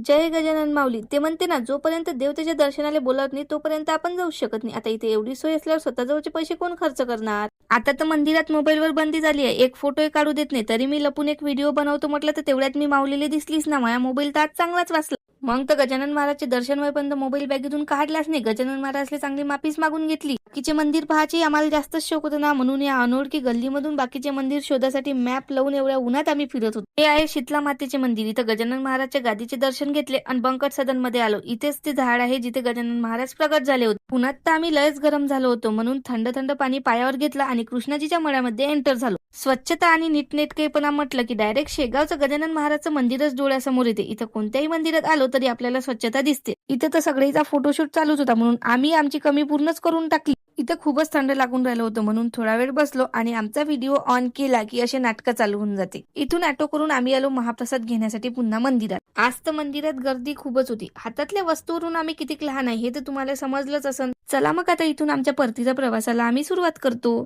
जय गजानन माऊली. ते म्हणते ना, जोपर्यंत देव त्याच्या दर्शनाला बोलावत नाही तोपर्यंत आपण जाऊ शकत नाही. आता इथे एवढी सोय असल्यावर स्वतःजवळचे पैसे कोण खर्च करणार? आता तर मंदिरात मोबाईलवर बंदी झाली आहे. एक फोटोही काढू देत नाही. तरी मी लपून एक व्हिडिओ बनवतो म्हटलं तर तेवढ्यात मी माऊलीला दिसलीच ना. माझा मोबाईल तर आज चांगलाच वाचला. मग तर गजानन महाराजचे दर्शन होईपर्यंत मोबाईल बॅगेतून काढलाच नाही. गजानन महाराजले चांगली माफीच मागून घेतली. बाकीचे मंदिर पाहायचे आम्हाला जास्तच शौक होता ना, म्हणून या अनोळखी गल्लीमधून बाकीचे मंदिर शोधासाठी मॅप लावून एवढ्या उन्हात आम्ही फिरत होतो. हे आहे शीतला मातेचे मंदिर. इथं गजानन महाराजच्या गादीचे दर्शन घेतले आणि बंकट सदन मध्ये आलो. इथेच ते झाड आहे जिथे गजानन महाराज प्रगट झाले होते. उन्हात तर आम्ही लयच गरम झालो होतो, म्हणून थंड थंड पाणी पायावर घेतलं आणि कृष्णाजीच्या मळ्यामध्ये एंटर झालो. स्वच्छता आणि नीटनेटकेपणा म्हटलं की डायरेक्ट शेगावचं गजानन महाराजचं मंदिरच डोळ्यासमोर येते. इथं कोणत्याही मंदिरात आलो तरी आपल्याला स्वच्छता दिसते. इथं तर सगळीचा फोटोशूट चालूच होता, म्हणून आम्ही आमची कमी पूर्णच करून टाकली. इथं खूपच थंड लागून राहिलं होतं, म्हणून थोडा वेळ बसलो आणि आमचा व्हिडिओ ऑन केला की असे नाटकं चालू होऊन जाते. इथून ऑटो करून आम्ही आलो महाप्रसाद घेण्यासाठी पुन्हा मंदिरात. आज तर मंदिरात गर्दी खूपच होती. हातातल्या वस्तूवरून आम्ही किती लहान आहे हे तर तुम्हाला समजलंच असेल. चला मग आता इथून आमच्या परतीच्या प्रवासाला आम्ही सुरुवात करतो.